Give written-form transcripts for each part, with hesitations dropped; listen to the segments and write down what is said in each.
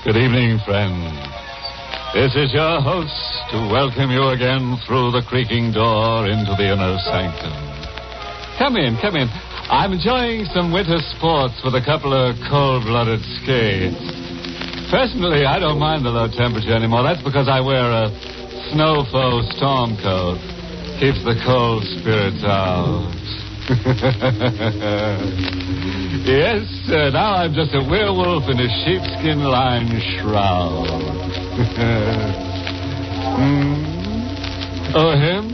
Good evening, friends. This is your host to welcome you again through the creaking door into the inner sanctum. Come in. I'm enjoying some winter sports with a couple of cold-blooded skates. Personally, I don't mind the low temperature anymore. That's because I wear a snowflow storm coat. Keeps the cold spirits out. Yes, now I'm just a werewolf in a sheepskin-lined shroud. Oh, him?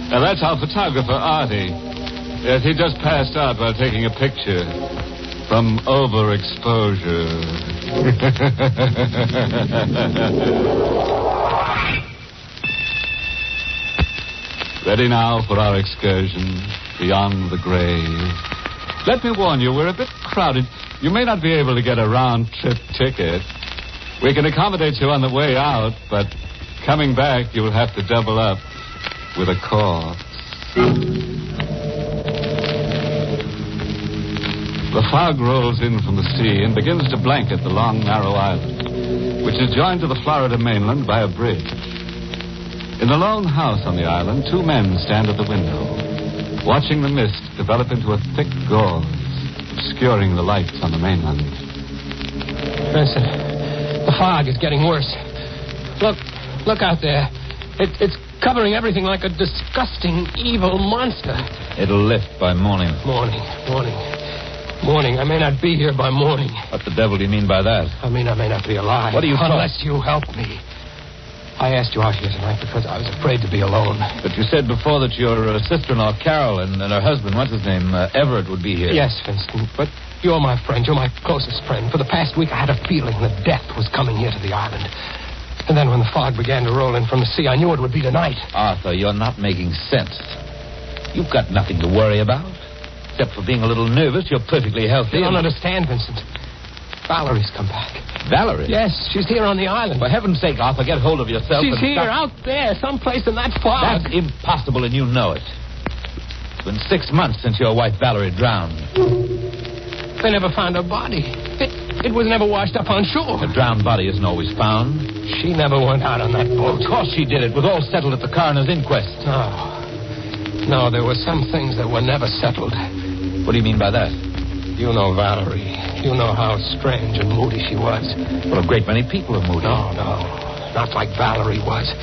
Now, that's our photographer, Artie. Yes, he just passed out while taking a picture from overexposure. Ready now for our excursion beyond the grave. Let me warn you, we're a bit crowded. You may not be able to get a round-trip ticket. We can accommodate you on the way out, but coming back, you'll have to double up with a corpse. The fog rolls in from the sea and begins to blanket the long, narrow island, which is joined to the Florida mainland by a bridge. In the lone house on the island, two men stand at the window, watching the mist develop into a thick gauze, obscuring the lights on the mainland. Vincent, the fog is getting worse. Look out there. It's covering everything like a disgusting, evil monster. It'll lift by morning. Morning. I may not be here by morning. What the devil do you mean by that? I mean, I may not be alive. What do you talk? Unless you help me. I asked you out here tonight because I was afraid to be alone. But you said before that your sister-in-law, Carol, and her husband, what's his name, Everett, would be here. Yes, Vincent, but you're my friend. You're my closest friend. For the past week, I had a feeling that death was coming here to the island. And then when the fog began to roll in from the sea, I knew it would be tonight. Arthur, you're not making sense. You've got nothing to worry about. Except for being a little nervous, you're perfectly healthy. You don't understand, Vincent. Valerie's come back. Valerie? Yes, she's here on the island. For heaven's sake, Arthur, get hold of yourself. She's here, out there, someplace in that fog. That's impossible, and you know it. It's been 6 months since your wife Valerie drowned. They never found her body. It was never washed up on shore. A drowned body isn't always found. She never went out on that boat. Of course she did. It was all settled at the coroner's inquest. No, there were some things that were never settled. What do you mean by that? You know Valerie. You know how strange and moody she was. Well, a great many people are moody. No. Not like Valerie was.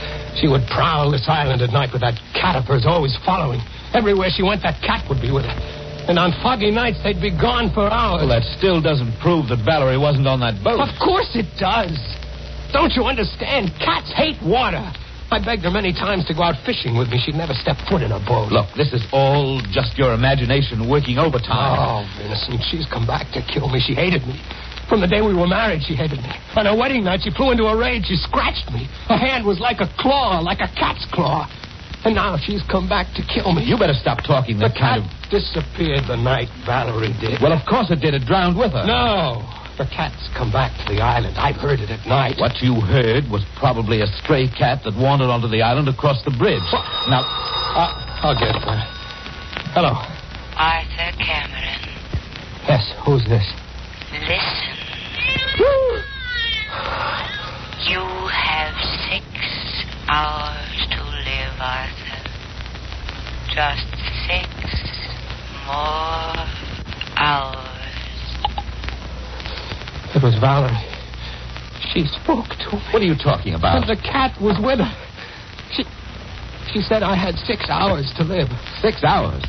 She would prowl this island at night with that cat of hers always following. Everywhere she went, that cat would be with her. And on foggy nights, they'd be gone for hours. Well, that still doesn't prove that Valerie wasn't on that boat. Of course it does. Don't you understand? Cats hate water. I begged her many times to go out fishing with me. She'd never step foot in a boat. Look, this is all just your imagination working overtime. Oh, Vincent, she's come back to kill me. She hated me. From the day we were married, she hated me. On her wedding night, she flew into a rage. She scratched me. Her hand was like a claw, like a cat's claw. And now she's come back to kill me. You better stop talking the that kind of... disappeared the night Valerie did. Well, of course it did. It drowned with her. No. The cat's come back to the island. I've heard it at night. What you heard was probably a stray cat that wandered onto the island across the bridge. What? Now, I'll get it. Hello. Arthur Cameron. Yes, who's this? Listen. You have 6 hours to live, Arthur. Just 6 more hours. It was Valerie. She spoke to me. What are you talking about? The cat was with her. She said I had 6 hours to live. 6 hours?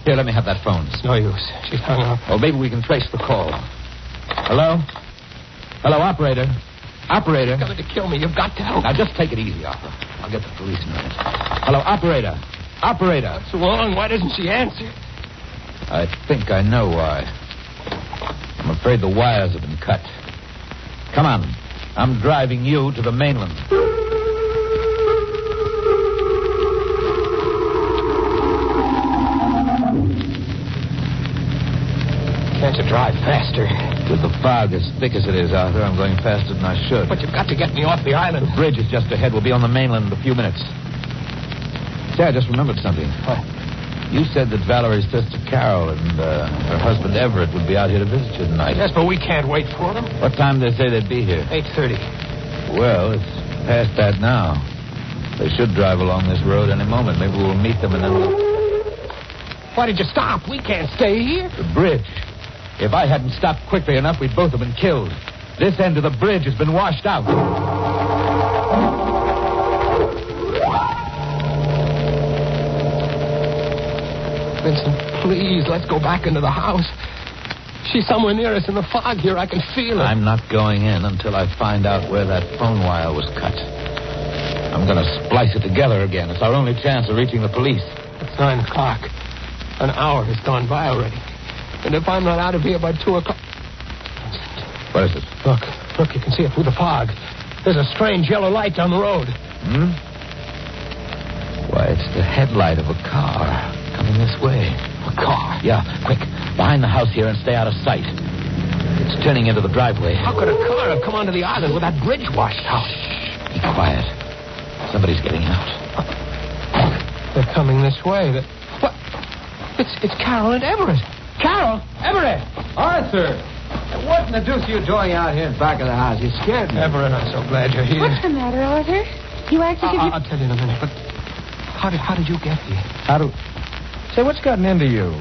Here, let me have that phone. It's no use. She's hung up. Well, maybe we can trace the call. Hello? Hello, operator. Operator. She's coming to kill me. You've got to help. Now, just take it easy, Arthur. I'll get the police in a minute. Hello, operator. Operator. What's wrong? Why doesn't she answer? I think I know why. I'm afraid the wires have been cut. Come on. I'm driving you to the mainland. Can't you drive faster? With the fog as thick as it is, Arthur, I'm going faster than I should. But you've got to get me off the island. The bridge is just ahead. We'll be on the mainland in a few minutes. Say, I just remembered something. What? You said that Valerie's sister Carol and her husband Everett would be out here to visit you tonight. Yes, but we can't wait for them. What time did they say they'd be here? 8:30. Well, it's past that now. They should drive along this road any moment. Maybe we'll meet them and then we'll... Why did you stop? We can't stay here. The bridge. If I hadn't stopped quickly enough, we'd both have been killed. This end of the bridge has been washed out. Vincent, please, let's go back into the house. She's somewhere near us in the fog here. I can feel it. I'm not going in until I find out where that phone wire was cut. I'm going to splice it together again. It's our only chance of reaching the police. It's 9 o'clock. An hour has gone by already. And if I'm not out of here by 2 o'clock... What is it? Look, you can see it through the fog. There's a strange yellow light down the road. Why, it's the headlight of a car coming this way. A car? Yeah, quick. Behind the house here and stay out of sight. It's turning into the driveway. How could a car have come onto the island with that bridge washed out? Be quiet. Somebody's getting out. They're coming this way. What? It's Carol and Everett. Carol! Everett! Arthur! What in the deuce are you doing out here in back of the house? You scared me. Everett, I'm so glad you're here. What's the matter, Arthur? You acted as if I'll tell you in a minute, but how did you get here? Say, what's gotten into you?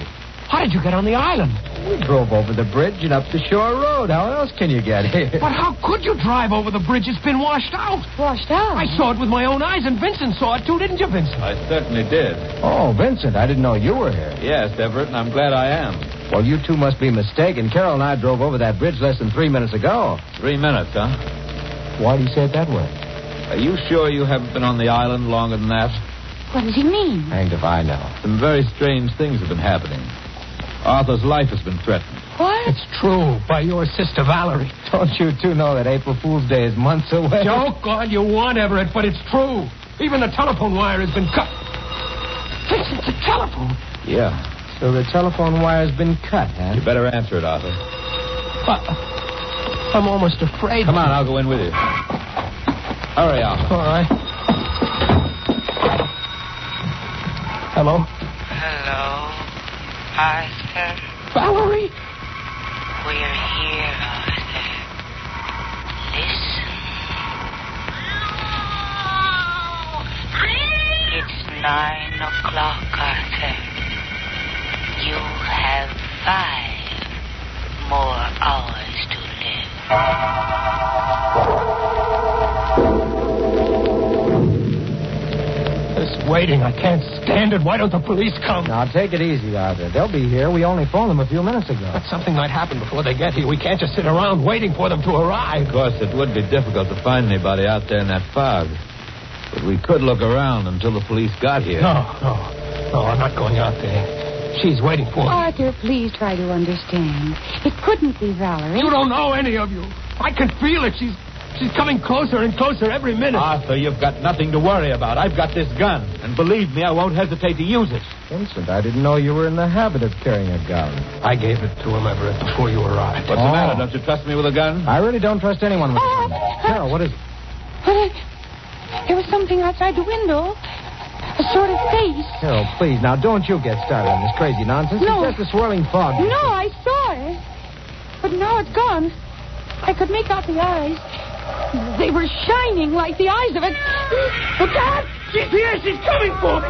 How did you get on the island? We drove over the bridge and up the shore road. How else can you get here? But how could you drive over the bridge? It's been washed out. washed out. I saw it with my own eyes, and Vincent saw it too, didn't you, Vincent? I certainly did. Oh, Vincent, I didn't know you were here. Yes, Everett, and I'm glad I am. Well, you two must be mistaken. Carol and I drove over that bridge less than 3 minutes ago. 3 minutes, huh? Why do you say it that way? Are you sure you haven't been on the island longer than that? What does he mean? Hanged if I know. Some very strange things have been happening. Arthur's life has been threatened. What? It's true, by your sister Valerie. Don't you two know that April Fool's Day is months away? Joke on you want, Everett, but it's true. Even the telephone wire has been cut. Vincent, the telephone. Yeah. So the telephone wire's been cut, huh? You better answer it, Arthur. I'm almost afraid. Come on, I'll go in with you. Hurry, Arthur. All right. Hello? Hello, Arthur. Valerie? We're here, Arthur. Listen. It's 9 o'clock, Arthur. You have 5 more hours to live. This waiting, I can't stand it. Why don't the police come? Now, take it easy, Arthur. They'll be here. We only phoned them a few minutes ago. But something might happen before they get here. We can't just sit around waiting for them to arrive. Of course, it would be difficult to find anybody out there in that fog. But we could look around until the police got here. No, I'm not going out there. She's waiting for me. Arthur, please try to understand. It couldn't be Valerie. You don't know any of you. I can feel it. She's coming closer and closer every minute. Arthur, you've got nothing to worry about. I've got this gun. And believe me, I won't hesitate to use it. Vincent, I didn't know you were in the habit of carrying a gun. I gave it to him, Everett, before you arrived. What's the matter? Don't you trust me with a gun? I really don't trust anyone with a gun. Carol, what is it? There was something outside the window. A sort of face. Carol, please, now don't you get started on this crazy nonsense. No. It's just a swirling fog. No, I saw it. But now it's gone. I could make out the eyes. They were shining like the eyes of it. Look out! She's here. She's coming for me.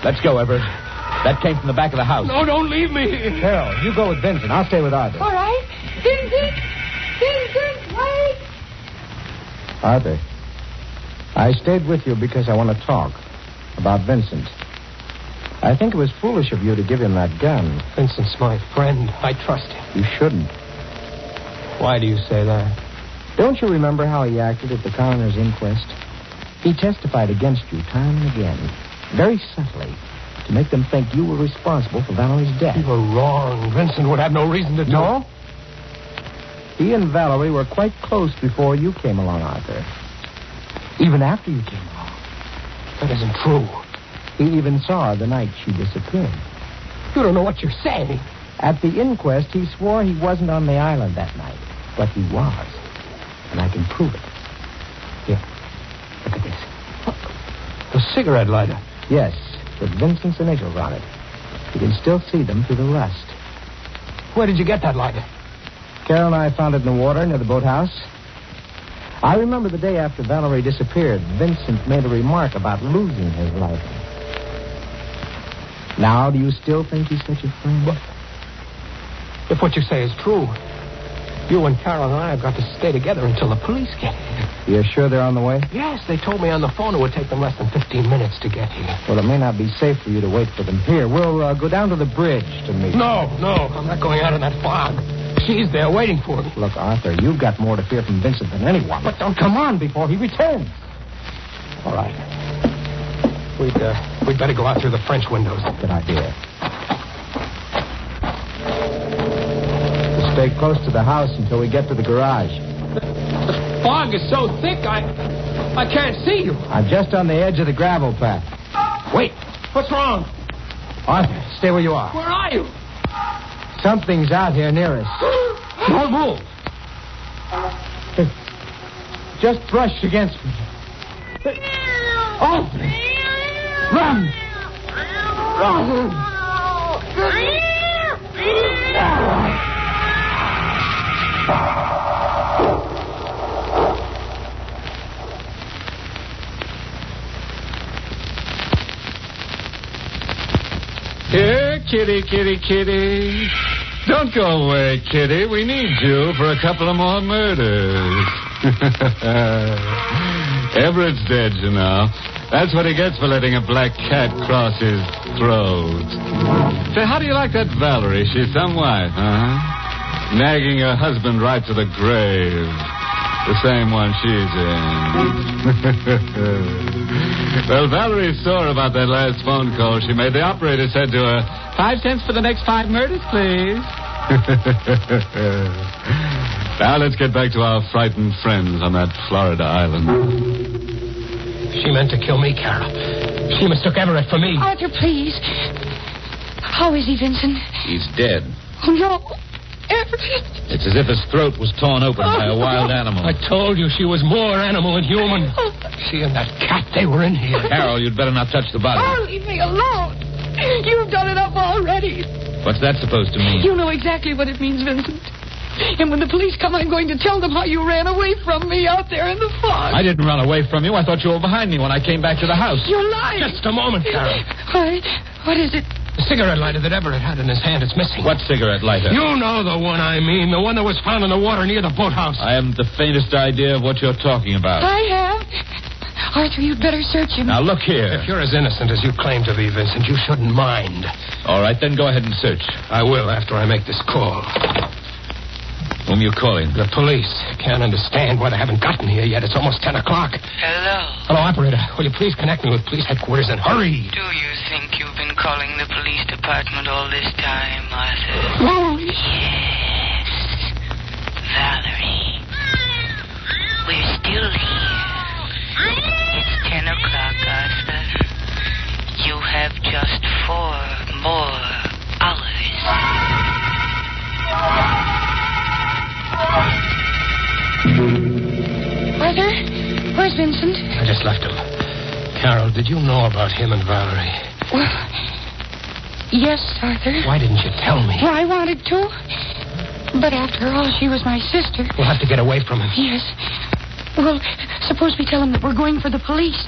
Let's go, Everett. That came from the back of the house. No, don't leave me. Carol, you go with Vincent. I'll stay with Arthur. All right. Vincent! Vincent, wait! Arthur, I stayed with you because I want to talk about Vincent. I think it was foolish of you to give him that gun. Vincent's my friend. I trust him. You shouldn't. Why do you say that? Don't you remember how he acted at the coroner's inquest? He testified against you time and again, very subtly, to make them think you were responsible for Valerie's death. You were wrong. Vincent would have no reason to do No? it. He and Valerie were quite close before you came along, Arthur. Even after you came along. That isn't true. He even saw her the night she disappeared. You don't know what you're saying. At the inquest, he swore he wasn't on the island that night. But he was. And I can prove it. Here, look at this. The cigarette lighter. Yes, with Vincent's initials on it. You can still see them through the rust. Where did you get that lighter? Carol and I found it in the water near the boathouse. I remember the day after Valerie disappeared, Vincent made a remark about losing his lighter. Now, do you still think he's such a friend? Well, if what you say is true, you and Carol and I have got to stay together until the police get here. You're sure they're on the way? Yes, they told me on the phone it would take them less than 15 minutes to get here. Well, it may not be safe for you to wait for them here. We'll go down to the bridge to meet them. No, I'm not going out in that fog. She's there waiting for me. Look, Arthur, you've got more to fear from Vincent than anyone. But don't come on before he returns. All right. We'd better go out through the French windows. Good idea. We'll stay close to the house until we get to the garage. The fog is so thick, I can't see you. I'm just on the edge of the gravel path. Wait, what's wrong? Arthur, stay where you are. Where are you? Something's out here near us. Don't move. It just brushed against me. Arthur! Run! Run! Here, kitty, kitty, kitty. Don't go away, kitty. We need you for a couple of more murders. Everett's dead, you know. That's what he gets for letting a black cat cross his throat. Say, how do you like that Valerie? She's some wife, huh? Nagging her husband right to the grave. The same one she's in. Well, Valerie's sore about that last phone call she made. The operator said to her, 5 cents for the next 5 murders, please. Now let's get back to our frightened friends on that Florida island. She meant to kill me, Carol. She mistook Everett for me. Arthur, please. How is he, Vincent? He's dead. Oh, no. Everett. It's as if his throat was torn open by a wild animal. I told you she was more animal than human. She and that cat, they were in here. Carol, you'd better not touch the body. Oh, leave me alone. You've done enough already. What's that supposed to mean? You know exactly what it means, Vincent. And when the police come, I'm going to tell them how you ran away from me out there in the fog. I didn't run away from you. I thought you were behind me when I came back to the house. You're lying. Just a moment, Carol. What is it? The cigarette lighter that Everett had in his hand, it's missing. What cigarette lighter? You know the one I mean. The one that was found in the water near the boathouse. I haven't the faintest idea of what you're talking about. I have. Arthur, you'd better search him. Now, look here. If you're as innocent as you claim to be, Vincent, you shouldn't mind. All right, then go ahead and search. I will after I make this call. Whom you calling? The police. Can't understand why they haven't gotten here yet. It's almost 10 o'clock. Hello. Hello, operator. Will you please connect me with police headquarters and hurry? Do you think you've been calling the police department all this time, Arthur? Valerie. Yes. Valerie. We're still here. It's 10 o'clock, Arthur. You have just 4 more hours. Arthur, where's Vincent? I just left him. Carol, did you know about him and Valerie? Well, yes, Arthur. Why didn't you tell me? Well, I wanted to. But after all, she was my sister. We'll have to get away from him. Yes. Well, suppose we tell him that we're going for the police.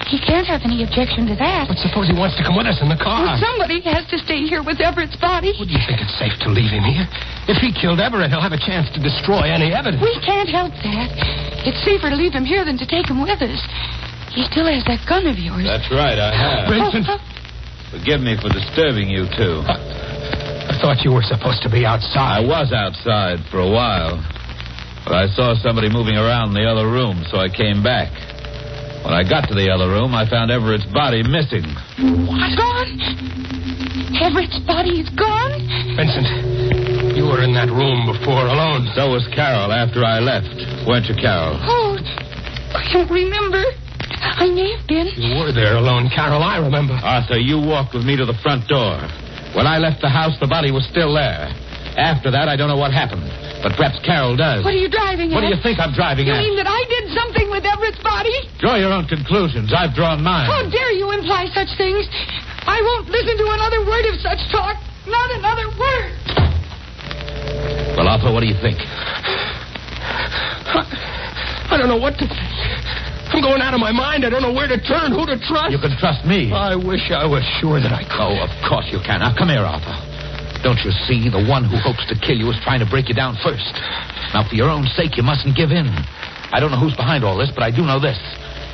He can't have any objection to that. But suppose he wants to come with us in the car. Well, somebody has to stay here with Everett's body. Would you think it's safe to leave him here? If he killed Everett, he'll have a chance to destroy any evidence. We can't help that. It's safer to leave him here than to take him with us. He still has that gun of yours. That's right, I have. Vincent. Forgive me for disturbing you, too. I thought you were supposed to be outside. I was outside for a while. But I saw somebody moving around in the other room, so I came back. When I got to the other room, I found Everett's body missing. What? Gone? Everett's body is gone? Vincent, you were in that room before alone. So was Carol after I left. Weren't you, Carol? Oh, I don't remember. I may have been. You were there alone, Carol. I remember. Arthur, you walked with me to the front door. When I left the house, the body was still there. After that, I don't know what happened. But perhaps Carol does. What are you driving at? What do you think I'm driving You at? mean that I did something with Everett's body? Draw your own conclusions. I've drawn mine. How dare you imply such things? I won't listen to another word of such talk. Not another word. Well, Arthur, what do you think? I don't know what to think. I'm going out of my mind. I don't know where to turn, who to trust. You can trust me. I wish I was sure that I could. Oh, of course you can. Now, come here, Arthur. Don't you see? The one who hopes to kill you is trying to break you down first. Now, for your own sake, you mustn't give in. I don't know who's behind all this, but I do know this.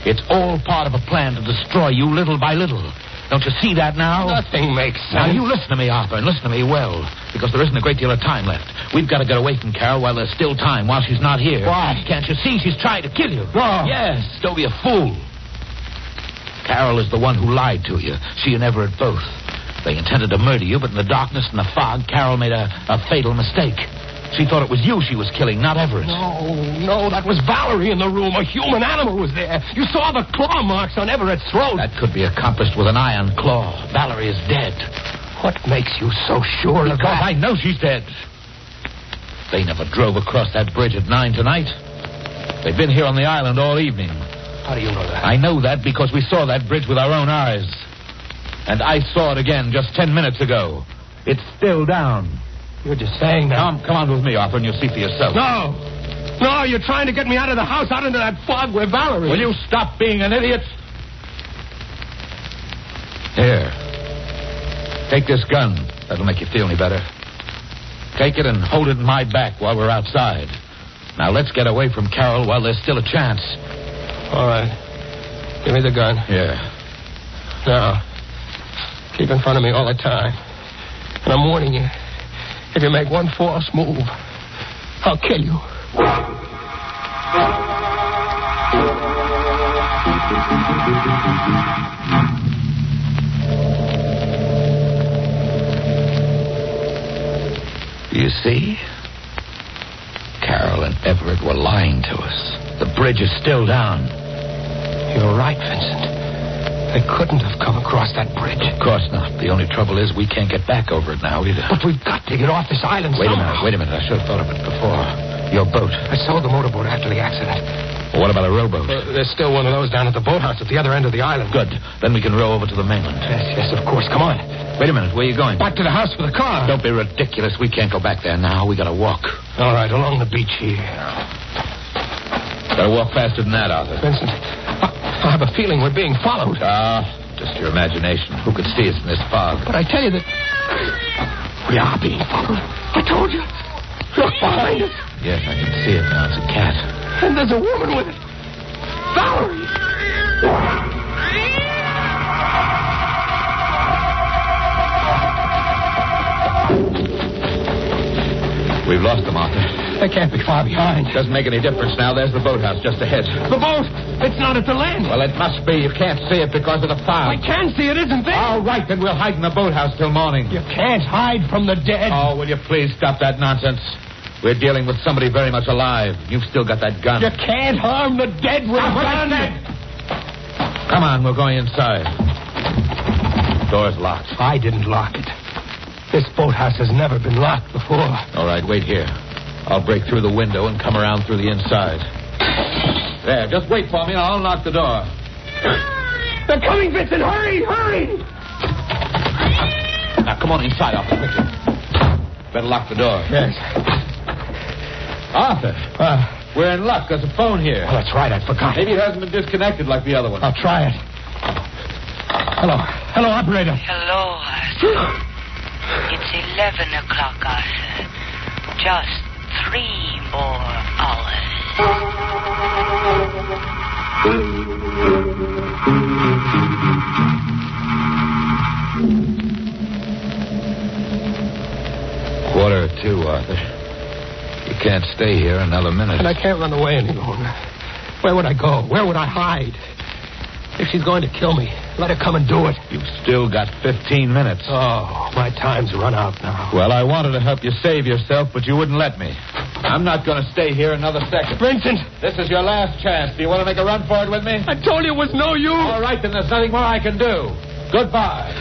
It's all part of a plan to destroy you little by little. Don't you see that now? Nothing makes sense. Now, you listen to me, Arthur, and listen to me well, because there isn't a great deal of time left. We've got to get away from Carol while there's still time, while she's not here. Why? Can't you see she's trying to kill you? No. Yes, don't be a fool. Carol is the one who lied to you. She and Everett both. They intended to murder you, but in the darkness and the fog, Carol made a fatal mistake. She thought it was you she was killing, not Everett. No, that was Valerie in the room. A human animal was there. You saw the claw marks on Everett's throat. That could be accomplished with an iron claw. Valerie is dead. What makes you so sure of Because that? I know she's dead. They never drove across that bridge at 9 tonight. They've been here on the island all evening. How do you know that? I know that because we saw that bridge with our own eyes. And I saw it again just 10 minutes ago. It's still down. You're just saying that. Come on with me, Arthur, and you'll see for yourself. No, you're trying to get me out of the house, out into that fog where Valerie... Will you stop being an idiot? Here. Take this gun. That'll make you feel any better. Take it and hold it in my back while we're outside. Now, let's get away from Carol while there's still a chance. All right. Give me the gun. Yeah. Now, keep in front of me all the time. And I'm warning you. If you make one false move, I'll kill you. You see? Carol and Everett were lying to us. The bridge is still down. You're right, Vincent. They couldn't have come across that bridge. Of course not. The only trouble is we can't get back over it now either. But we've got to get off this island Wait somehow. a minute. I should have thought of it before. Your boat. I sold the motorboat after the accident. Well, what about a rowboat? There's still one of those down at the boathouse at the other end of the island. Good. Then we can row over to the mainland. Yes, of course. Come on. Wait a minute. Where are you going? Back to the house for the car. Don't be ridiculous. We can't go back there now. We gotta walk. All right, along the beach here. Gotta walk faster than that, Arthur. Vincent, I have a feeling we're being followed. Just your imagination. Who could see us in this fog? But I tell you that we are being followed. I told you. Look behind us. Yes, I can see it now. It's a cat. And there's a woman with it. Valerie. We've lost them, Arthur. They can't be far behind. Doesn't make any difference now. There's the boathouse just ahead. The boat. It's not at the land. Well, it must be. You can't see it because of the fog. I can see it isn't there. All right, then we'll hide in the boathouse till morning. You can't hide from the dead. Oh, will you please stop that nonsense? We're dealing with somebody very much alive. You've still got that gun. You can't harm the dead with a gun. Come on, we're going inside. Door's locked. I didn't lock it. This boathouse has never been locked before. All right, wait here. I'll break through the window and come around through the inside. There, just wait for me and I'll unlock the door. They're coming, Vincent. Hurry. Now, come on inside, Arthur, quickly. Better lock the door. Yes. Arthur, we're in luck. There's a phone here. Oh, that's right. I forgot. Maybe it hasn't been disconnected like the other one. I'll try it. Hello, operator. Hello, Arthur. It's 11 o'clock, Arthur. Just 3 more hours. Quarter to 2, Arthur. You can't stay here another minute. And I can't run away any longer. Where would I go? Where would I hide? If she's going to kill me, let her come and do it. You've still got 15 minutes. Oh, my time's run out now. Well, I wanted to help you save yourself, but you wouldn't let me. I'm not going to stay here another second. Vincent! This is your last chance. Do you want to make a run for it with me? I told you it was no use. All right, then there's nothing more I can do. Goodbye.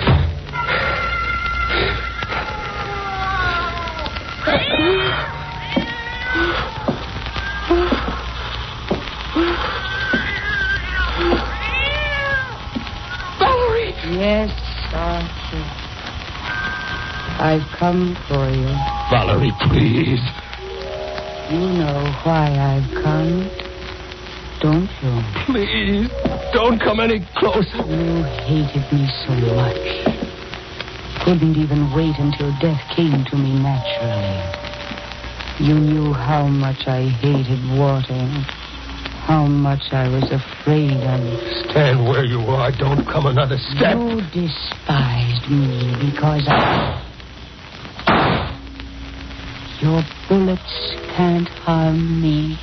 Yes, Arthur, I've come for you. Valerie, please. You know why I've come, don't you? Please, don't come any closer. You hated me so much. Couldn't even wait until death came to me naturally. You knew how much I hated water, how much I was afraid of it. Stand where you are. Don't come another step. You despised me because Your bullets can't harm me.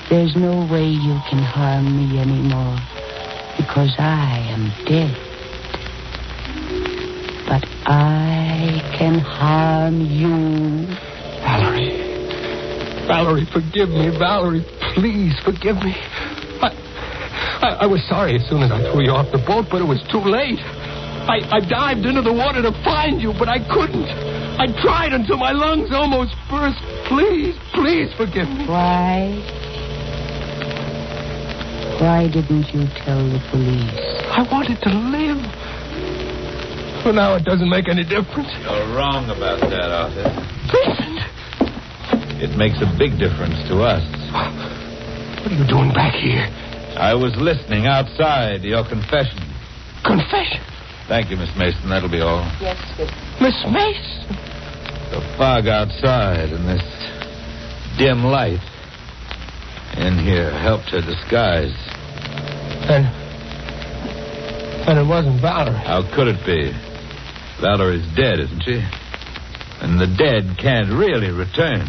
There's no way you can harm me anymore because I am dead. But I can harm you. Valerie, forgive me. Valerie, please forgive me. I was sorry as soon as I threw you off the boat, but it was too late. I dived into the water to find you, but I couldn't. I tried until my lungs almost burst. Please forgive me. Why didn't you tell the police? I wanted to live. But now it doesn't make any difference. You're wrong about that, Arthur. Listen. It makes a big difference to us. What are you doing back here? I was listening outside to your confession. Confession? Thank you, Miss Mason. That'll be all. Yes, sir. Miss Mason? The fog outside and this dim light in here helped her disguise. And it wasn't Valerie. How could it be? Valerie's dead, isn't she? And the dead can't really return.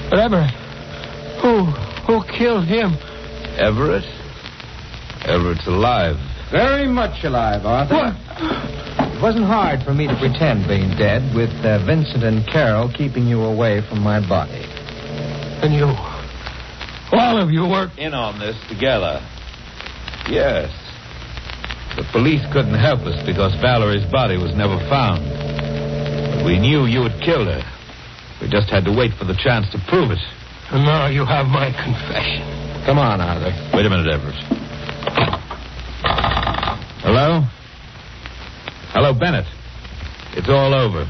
But Everett, who killed him? Everett? Everett's alive. Very much alive, Arthur. What? It wasn't hard for me to pretend being dead with Vincent and Carol keeping you away from my body. And you, all of you worked in on this together. Yes. The police couldn't help us because Valerie's body was never found. But we knew you had killed her. We just had to wait for the chance to prove it. And now you have my confession. Come on, Arthur. Wait a minute, Everett. Hello? Hello, Bennett. It's all over.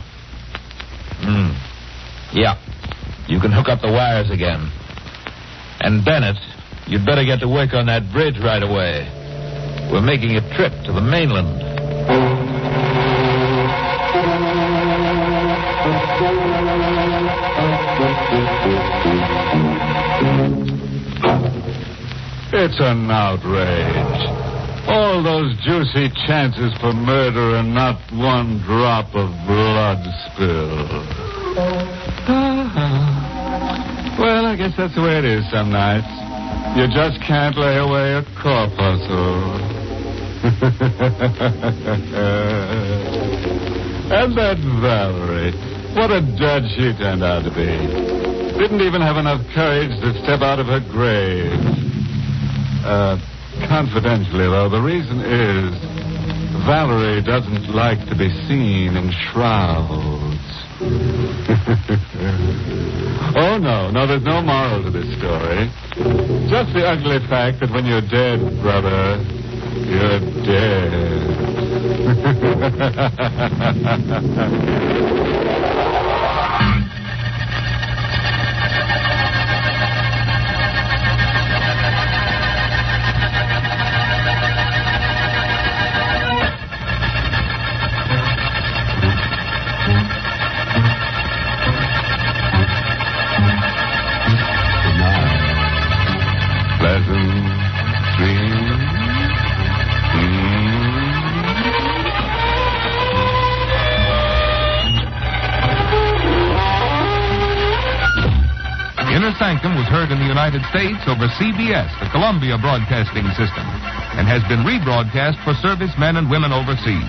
Yeah. You can hook up the wires again. And Bennett, you'd better get to work on that bridge right away. We're making a trip to the mainland. It's an outrage. All those juicy chances for murder and not one drop of blood spilled. Well, I guess that's the way it is some nights. You just can't lay away a corpuscle. And that Valerie, what a dud she turned out to be. Didn't even have enough courage to step out of her grave. Confidentially, though, the reason is Valerie doesn't like to be seen in shrouds. Oh, no, there's no moral to this story. Just the ugly fact that when you're dead, brother, you're dead. Sanctum was heard in the United States over CBS, the Columbia Broadcasting System, and has been rebroadcast for servicemen and women overseas.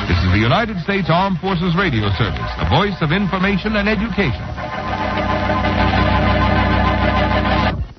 This is the United States Armed Forces Radio Service, the voice of information and education.